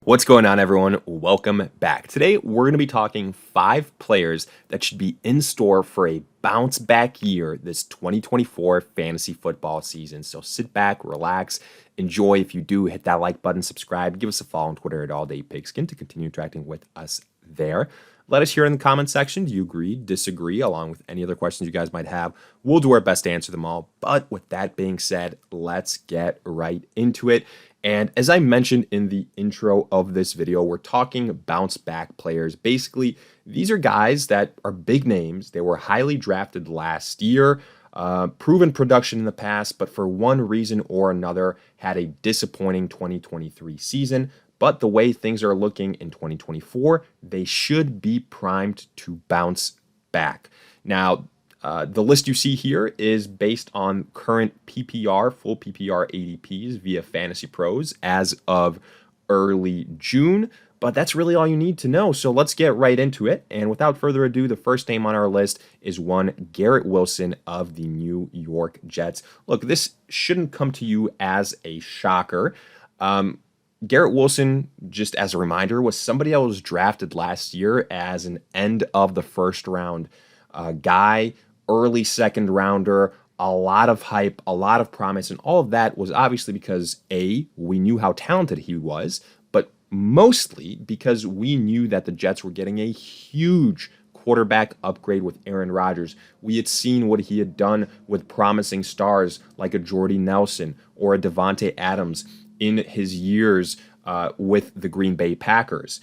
What's going on, everyone? Welcome back. Today, we're going to be talking 5 players that should be in store for a bounce back year this 2024 fantasy football season. So sit back, relax, enjoy. If you do, hit that like button, subscribe, give us a follow on Twitter at AllDayPigskin to continue interacting with us there. Let us hear in the comment section. Do you agree, disagree, along with any other questions you guys might have? We'll do our best to answer them all. But with that being said, let's get right into it. And as I mentioned in the intro of this video, we're talking bounce back players. Basically, these are guys that are big names. They were highly drafted last year, proven production in the past, but for one reason or another had a disappointing 2023 season. But the way things are looking in 2024, they should be primed to bounce back. Now, the list you see here is based on current PPR, full PPR ADPs via fantasypros as of early June, but that's really all you need to know. So let's get right into it. And without further ado, the first name on our list is one Garrett Wilson of the New York Jets. Look, this shouldn't come to you as a shocker. Garrett Wilson, just as a reminder, was somebody that was drafted last year as an end of the first round guy, early second rounder, a lot of hype, a lot of promise, and all of that was obviously because A, we knew how talented he was, but mostly because we knew that the Jets were getting a huge quarterback upgrade with Aaron Rodgers. We had seen what he had done with promising stars like a Jordy Nelson or a Devontae Adams in his years with the Green Bay Packers.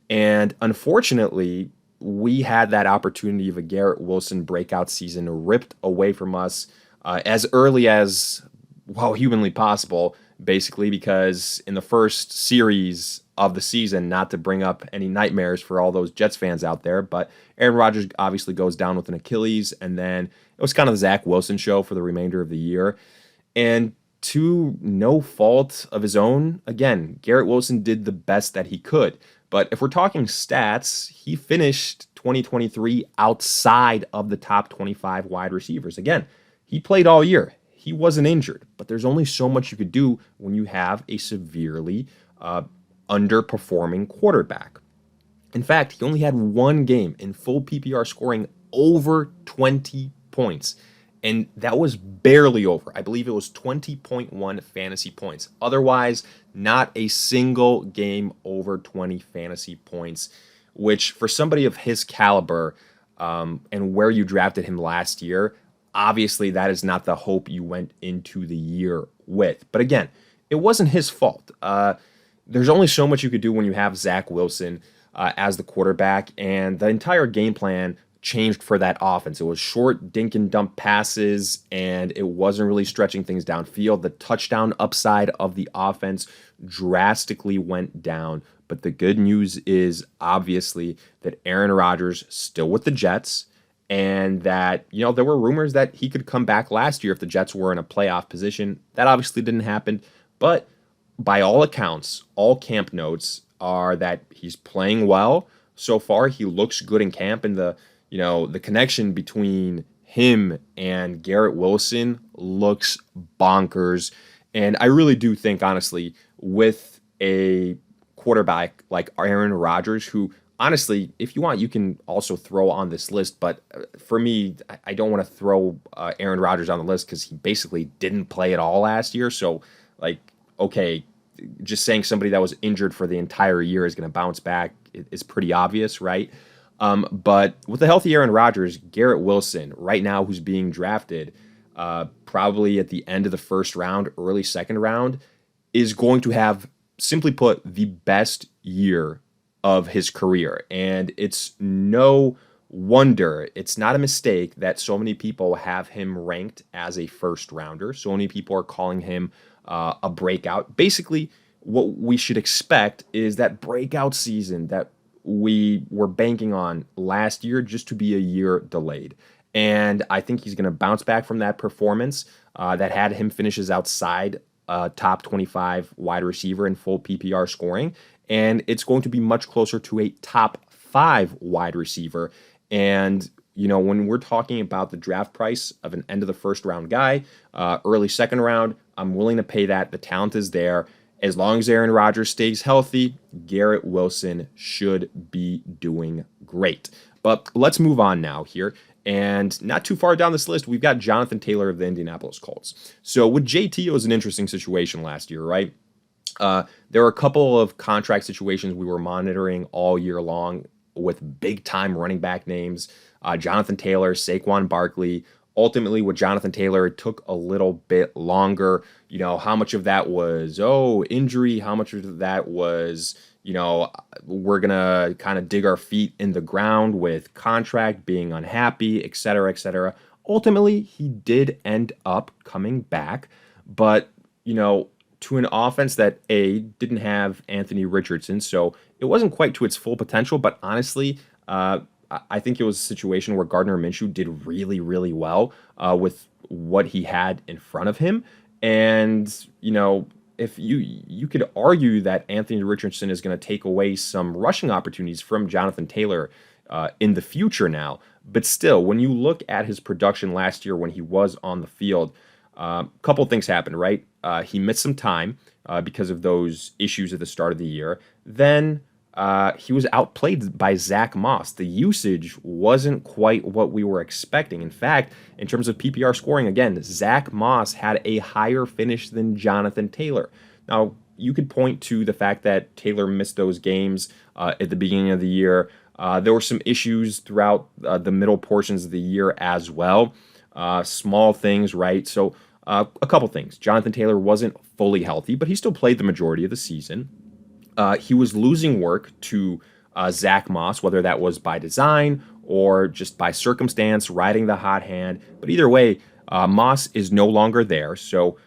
And unfortunately, we had that opportunity of a Garrett Wilson breakout season ripped away from us as early as, well, humanly possible, basically, because in the first series of the season, not to bring up any nightmares for all those Jets fans out there, but Aaron Rodgers obviously goes down with an Achilles, and then it was kind of the Zach Wilson show for the remainder of the year. And to no fault of his own, again, Garrett Wilson did the best that he could. But if we're talking stats, he finished 2023 outside of the top 25 wide receivers. Again, he played all year. He wasn't injured, but there's only so much you could do when you have a severely underperforming quarterback. In fact, he only had one game in full PPR scoring over 20 points. And that was barely over. I believe it was 20.1 fantasy points. Otherwise, not a single game over 20 fantasy points, which for somebody of his caliber and where you drafted him last year, obviously that is not the hope you went into the year with. But again, it wasn't his fault. There's only so much you could do when you have Zach Wilson as the quarterback, and the entire game plan changed for that offense. It was short dink and dump passes, and it wasn't really stretching things downfield. The touchdown upside of the offense drastically went down. But the good news is obviously that Aaron Rodgers still with the Jets, and that, you know, there were rumors that he could come back last year if the Jets were in a playoff position. That obviously didn't happen, but by all accounts, all camp notes are that he's playing well so far. He looks good in camp, and the connection between him and Garrett Wilson looks bonkers. And I really do think, honestly, with a quarterback like Aaron Rodgers, who, honestly, if you want, you can also throw on this list. But for me, I don't want to throw Aaron Rodgers on the list because he basically didn't play at all last year. So, okay, just saying somebody that was injured for the entire year is going to bounce back is pretty obvious, right? But with a healthy Aaron Rodgers, Garrett Wilson, right now, who's being drafted probably at the end of the first round, early second round, is going to have, simply put, the best year of his career. And it's no wonder, it's not a mistake that so many people have him ranked as a first rounder. So many people are calling him a breakout. Basically, what we should expect is that breakout season that we were banking on last year just to be a year delayed. And I think he's going to bounce back from that performance that had him finishes outside top 25 wide receiver in full PPR scoring. And it's going to be much closer to a top 5 wide receiver. And, you know, when we're talking about the draft price of an end of the first round guy, early second round, I'm willing to pay that. The talent is there. As long as Aaron Rodgers stays healthy, Garrett Wilson should be doing great. But let's move on now here. And not too far down this list, we've got Jonathan Taylor of the Indianapolis Colts. So with JT, it was an interesting situation last year, right? There were a couple of contract situations we were monitoring all year long with big-time running back names. Jonathan Taylor, Saquon Barkley. Ultimately, with Jonathan Taylor, it took a little bit longer. How much of that was, injury? How much of that was, we're going to kind of dig our feet in the ground with contract, being unhappy, et cetera, et cetera. Ultimately, he did end up coming back. But, to an offense that, didn't have Anthony Richardson, so it wasn't quite to its full potential. But honestly, I think it was a situation where Gardner Minshew did really, really well with what he had in front of him. And, if you could argue that Anthony Richardson is going to take away some rushing opportunities from Jonathan Taylor in the future now. But still, when you look at his production last year when he was on the field, a couple of things happened, right? He missed some time because of those issues at the start of the year. Then he was outplayed by Zach Moss. The usage wasn't quite what we were expecting. In fact, in terms of PPR scoring, again, Zach Moss had a higher finish than Jonathan Taylor. Now, you could point to the fact that Taylor missed those games at the beginning of the year. There were some issues throughout the middle portions of the year as well. Small things, right? So a couple things. Jonathan Taylor wasn't fully healthy, but he still played the majority of the season. He was losing work to Zach Moss, whether that was by design or just by circumstance, riding the hot hand. But either way, Moss is no longer there. So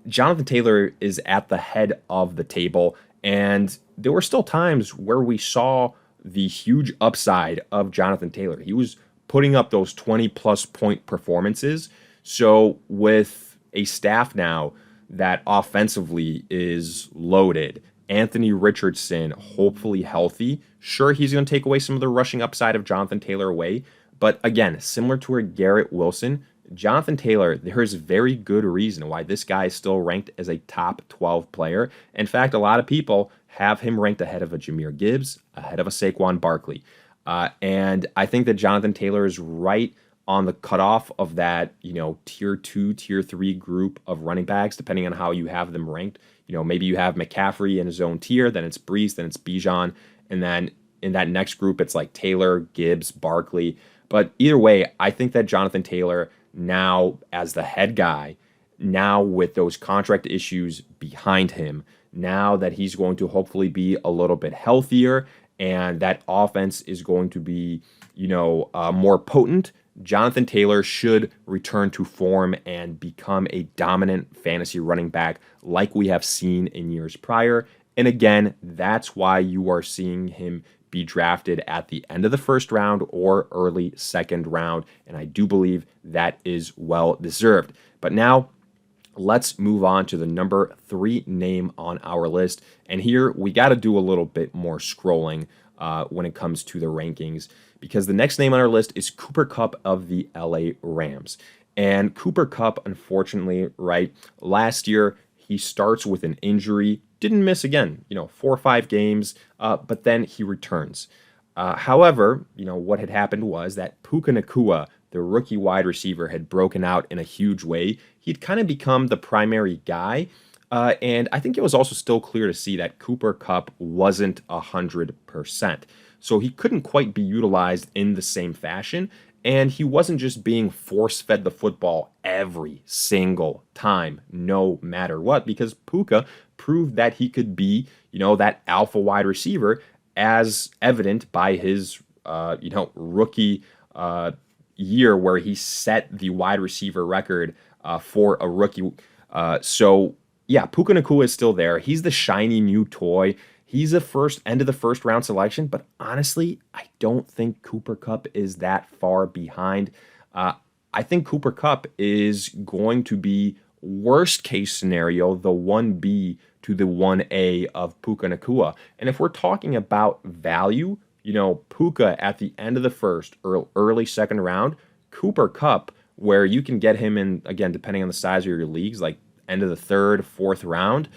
Jonathan Taylor is at the head of the table. And there were still times where we saw the huge upside of Jonathan Taylor. He was putting up those 20-plus point performances. So with a staff now that offensively is loaded, Anthony Richardson, hopefully healthy. Sure, he's going to take away some of the rushing upside of Jonathan Taylor away. But again, similar to a Garrett Wilson, Jonathan Taylor, there's very good reason why this guy is still ranked as a top 12 player. In fact, a lot of people have him ranked ahead of a Jahmyr Gibbs, ahead of a Saquon Barkley. And I think that Jonathan Taylor is right on the cutoff of that, tier 2, tier 3 group of running backs, depending on how you have them ranked. Maybe you have McCaffrey in his own tier, then it's Brees, then it's Bijan, and then in that next group, it's like Taylor, Gibbs, Barkley. But either way, I think that Jonathan Taylor now as the head guy, now with those contract issues behind him, now that he's going to hopefully be a little bit healthier and that offense is going to be, more potent, Jonathan Taylor should return to form and become a dominant fantasy running back like we have seen in years prior. And again, that's why you are seeing him be drafted at the end of the first round or early second round. And I do believe that is well deserved. But now let's move on to the number 3 name on our list. And here we got to do a little bit more scrolling when it comes to the rankings, because the next name on our list is Cooper Kupp of the LA Rams. And Cooper Kupp, unfortunately, right, last year he starts with an injury, didn't miss again, 4 or 5 games, but then he returns. However, what had happened was that Puka Nacua, the rookie wide receiver, had broken out in a huge way. He'd kind of become the primary guy. And I think it was also still clear to see that Cooper Kupp wasn't 100%. So he couldn't quite be utilized in the same fashion. And he wasn't just being force-fed the football every single time, no matter what, because Puka proved that he could be, that alpha wide receiver, as evident by his, rookie year where he set the wide receiver record for a rookie. Yeah, Puka Nacua is still there. He's the shiny new toy. He's a end of the first round selection, but honestly, I don't think Cooper Kupp is that far behind. I think Cooper Kupp is going to be, worst case scenario, the 1B to the 1A of Puka Nacua. And if we're talking about value, Puka at the end of the first or early second round, Cooper Kupp, where you can get him in, again, depending on the size of your leagues, like end of the third, fourth round,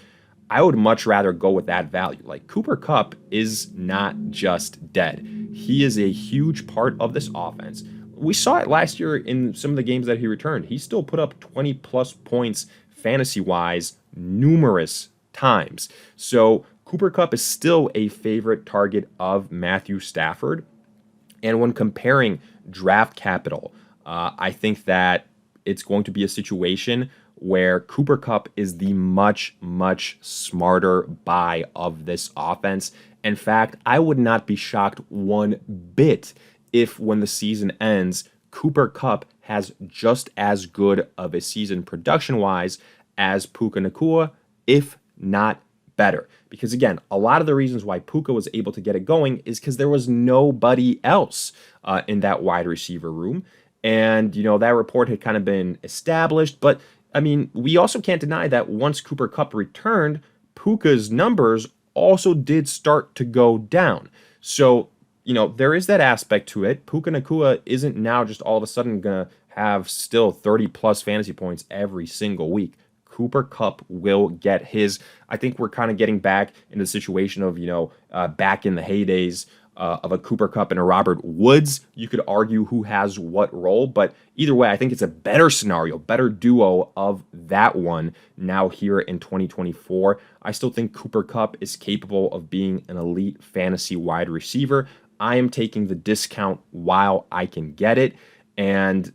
I would much rather go with that value. Like Cooper Kupp is not just dead. He is a huge part of this offense. We saw it last year in some of the games that he returned. He still put up 20 plus points fantasy wise numerous times. So Cooper Kupp is still a favorite target of Matthew Stafford. And when comparing draft capital, I think that it's going to be a situation where Cooper Kupp is the much, much smarter buy of this offense. In fact, I would not be shocked one bit if when the season ends, Cooper Kupp has just as good of a season production-wise as Puka Nacua, if not better. Because again, a lot of the reasons why Puka was able to get it going is because there was nobody else in that wide receiver room. And, that report had kind of been established. But, I mean, we also can't deny that once Cooper Kupp returned, Puka's numbers also did start to go down. So, there is that aspect to it. Puka Nacua isn't now just all of a sudden going to have still 30-plus fantasy points every single week. Cooper Kupp will get his. I think we're kind of getting back into the situation of, back in the heydays of a Cooper Kupp and a Robert Woods. You could argue who has what role, but either way, I think it's a better scenario, better duo of that one now here in 2024. I still think Cooper Kupp is capable of being an elite fantasy wide receiver. I am taking the discount while I can get it. And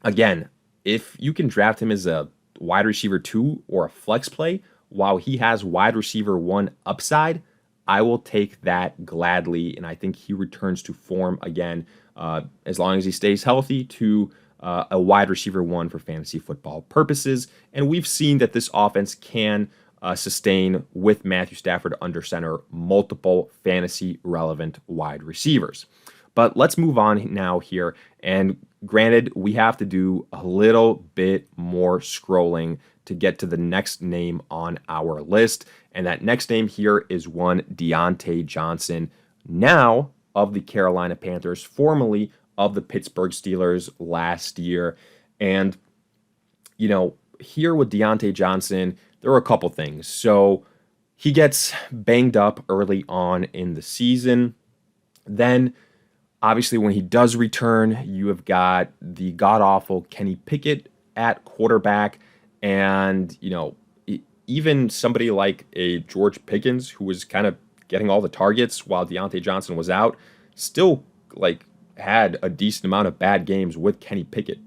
again, if you can draft him as a wide receiver 2 or a flex play while he has wide receiver 1 upside, I will take that gladly. And I think he returns to form again, as long as he stays healthy, to a wide receiver 1 for fantasy football purposes. And we've seen that this offense can sustain, with Matthew Stafford under center, multiple fantasy relevant wide receivers. But let's move on now here. And granted, we have to do a little bit more scrolling to get to the next name on our list. And that next name here is one Diontae Johnson, now of the Carolina Panthers, formerly of the Pittsburgh Steelers last year. And, here with Diontae Johnson, there were a couple things. So he gets banged up early on in the season. Then, obviously, when he does return, you have got the god-awful Kenny Pickett at quarterback. And, even somebody like a George Pickens, who was kind of getting all the targets while Diontae Johnson was out, still, had a decent amount of bad games with Kenny Pickett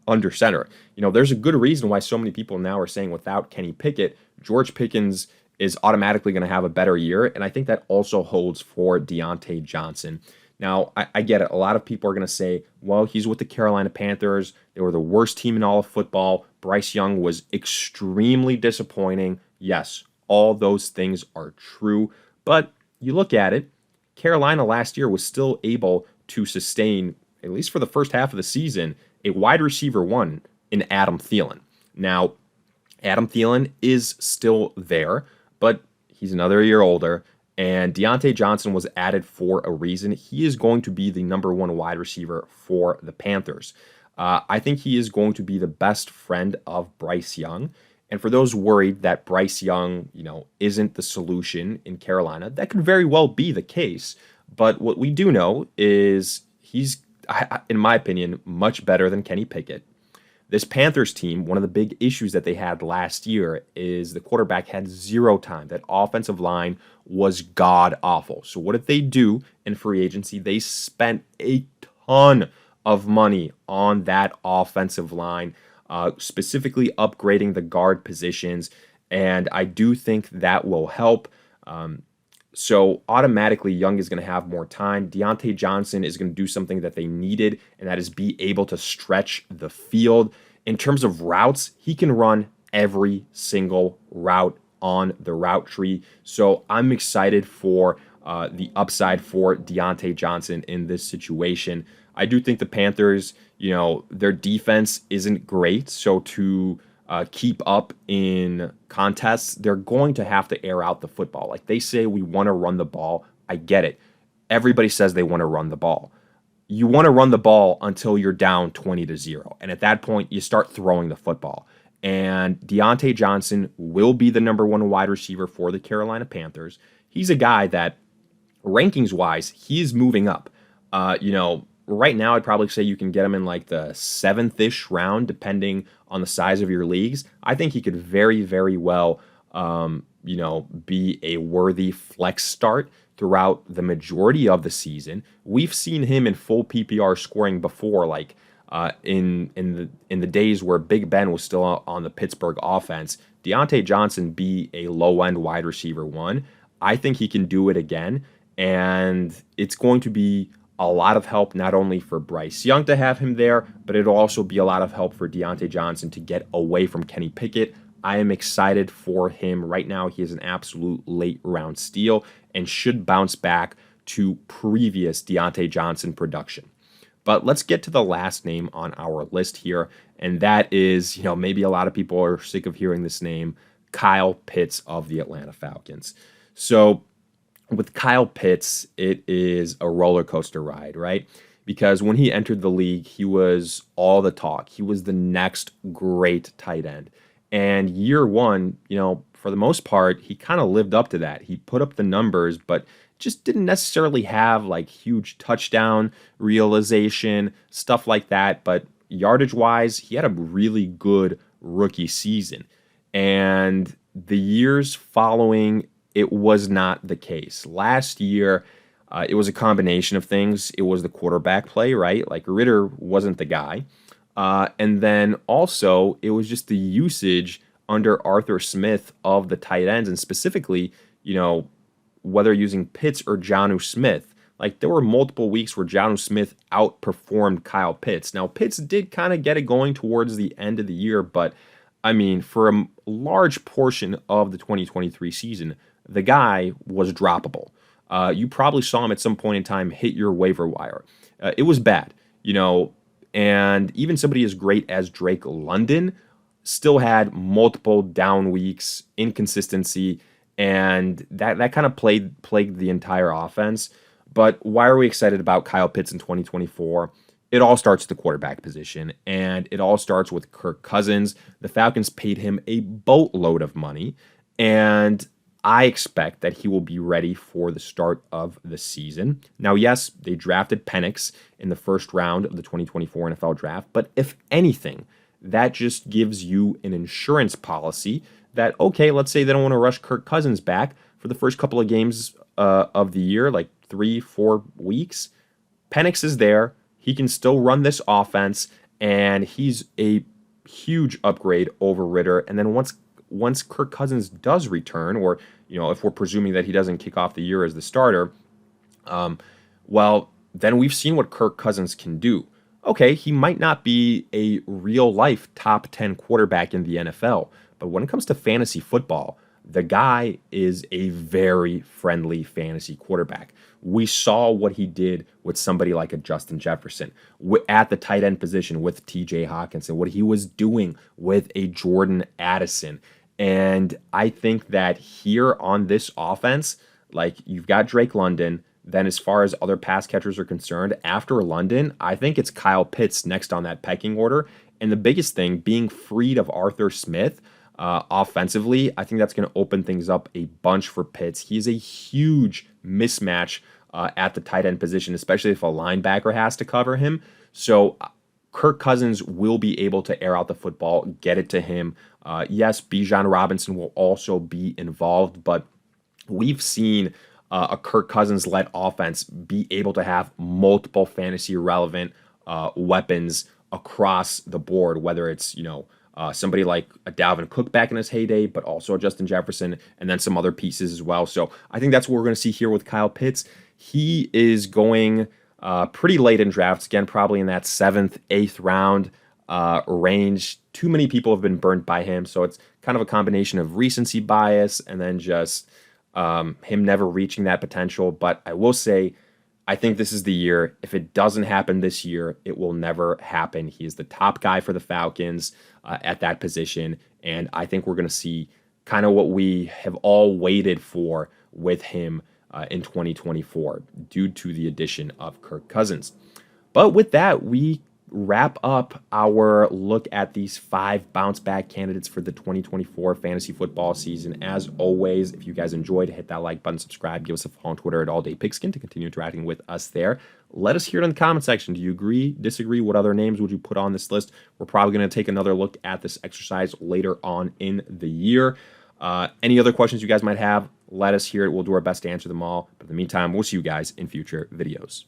under center. There's a good reason why so many people now are saying without Kenny Pickett, George Pickens is automatically going to have a better year. And I think that also holds for Diontae Johnson. Now, I get it. A lot of people are going to say, well, he's with the Carolina Panthers. They were the worst team in all of football. Bryce Young was extremely disappointing. Yes, all those things are true. But you look at it, Carolina last year was still able to sustain, at least for the first half of the season, a wide receiver 1 in Adam Thielen. Now, Adam Thielen is still there, but he's another year older. And Diontae Johnson was added for a reason. He is going to be the number 1 wide receiver for the Panthers. I think he is going to be the best friend of Bryce Young. And for those worried that Bryce Young, isn't the solution in Carolina, that could very well be the case. But what we do know is he's, in my opinion, much better than Kenny Pickett. This Panthers team, one of the big issues that they had last year is the quarterback had 0 time. That offensive line was god-awful. So what did they do in free agency? They spent a ton of money on that offensive line, specifically upgrading the guard positions. And I do think that will help. So automatically, Young is going to have more time. Diontae Johnson is going to do something that they needed, and that is be able to stretch the field. In terms of routes, he can run every single route on the route tree. So I'm excited for the upside for Diontae Johnson in this situation. I do think the Panthers, their defense isn't great. So to keep up in contests, they're going to have to air out the football. Like they say, we want to run the ball. I get it. Everybody says they want to run the ball. You want to run the ball until you're down 20-0. And at that point, you start throwing the football. And Diontae Johnson will be the number one wide receiver for the Carolina Panthers. He's a guy that, rankings-wise, he's moving up. Right now I'd probably say you can get him in like the 7th-ish round, depending on the size of your leagues. I think he could very, very well, be a worthy flex start throughout the majority of the season. We've seen him in full PPR scoring before, like in the days where Big Ben was still on the Pittsburgh offense. Diontae Johnson be a low-end wide receiver one. I think he can do it again, and it's going to be a lot of help not only for Bryce Young to have him there, but it'll also be a lot of help for Diontae Johnson to get away from Kenny Pickett. I am excited for him. Right now, he is an absolute late-round steal and should bounce back to previous Diontae Johnson production. But let's get to the last name on our list here, and that is, maybe a lot of people are sick of hearing this name, Kyle Pitts of the Atlanta Falcons. So with Kyle Pitts, it is a roller coaster ride, right? Because when he entered the league, he was all the talk. He was the next great tight end. And year one, for the most part, he kind of lived up to that. He put up the numbers, but just didn't necessarily have like huge touchdown realization, stuff like that. But yardage-wise, he had a really good rookie season. And the years following, it was not the case. Last year, it was a combination of things. It was the quarterback play, right? Like Ritter wasn't the guy. And then also, it was just the usage under Arthur Smith of the tight ends, and specifically, whether using Pitts or Jonnu Smith. Like there were multiple weeks where Jonnu Smith outperformed Kyle Pitts. Now, Pitts did kind of get it going towards the end of the year, but I mean, for a large portion of the 2023 season, the guy was droppable. You probably saw him at some point in time hit your waiver wire. It was bad, and even somebody as great as Drake London still had multiple down weeks, inconsistency, and that kind of plagued the entire offense. But why are we excited about Kyle Pitts in 2024? It all starts at the quarterback position, and it all starts with Kirk Cousins. The Falcons paid him a boatload of money, and I expect that he will be ready for the start of the season. Now, yes, they drafted Penix in the first round of the 2024 NFL draft, but if anything, that just gives you an insurance policy that, okay, let's say they don't want to rush Kirk Cousins back for the first couple of games of the year, like 3-4 weeks. Penix is there. He can still run this offense, and he's a huge upgrade over Ritter. And then once Kirk Cousins does return, or if we're presuming that he doesn't kick off the year as the starter, then we've seen what Kirk Cousins can do. Okay, he might not be a real-life top 10 quarterback in the NFL, but when it comes to fantasy football, the guy is a very friendly fantasy quarterback. We saw what he did with somebody like a Justin Jefferson at the tight end position with TJ Hawkinson, what he was doing with a Jordan Addison. And I think that here on this offense, like you've got Drake London. Then as far as other pass catchers are concerned, after London, I think it's Kyle Pitts next on that pecking order. And the biggest thing, being freed of Arthur Smith offensively, I think that's going to open things up a bunch for Pitts. He's a huge mismatch at the tight end position, especially if a linebacker has to cover him. So Kirk Cousins will be able to air out the football, get it to him. Yes, Bijan Robinson will also be involved, but we've seen a Kirk Cousins-led offense be able to have multiple fantasy-relevant weapons across the board, whether it's, somebody like a Dalvin Cook back in his heyday, but also a Justin Jefferson, and then some other pieces as well. So I think that's what we're going to see here with Kyle Pitts. He is going pretty late in drafts, again, probably in that 7th, 8th round range. Too many people have been burnt by him, so it's kind of a combination of recency bias and then just him never reaching that potential. But I will say, I think this is the year. If it doesn't happen this year, it will never happen. He is the top guy for the Falcons at that position, and I think we're going to see kind of what we have all waited for with him in 2024 due to the addition of Kirk Cousins. But with that, we wrap up our look at these 5 bounce back candidates for the 2024 fantasy football season. As always, if you guys enjoyed, hit that like button, subscribe, give us a follow on Twitter at alldaypigskin to continue interacting with us there. Let us hear it in the comment section. Do you agree, disagree? What other names would you put on this list? We're probably going to take another look at this exercise later on in the year. Any other questions you guys might have, let us hear it. We'll do our best to answer them all. But in the meantime, we'll see you guys in future videos.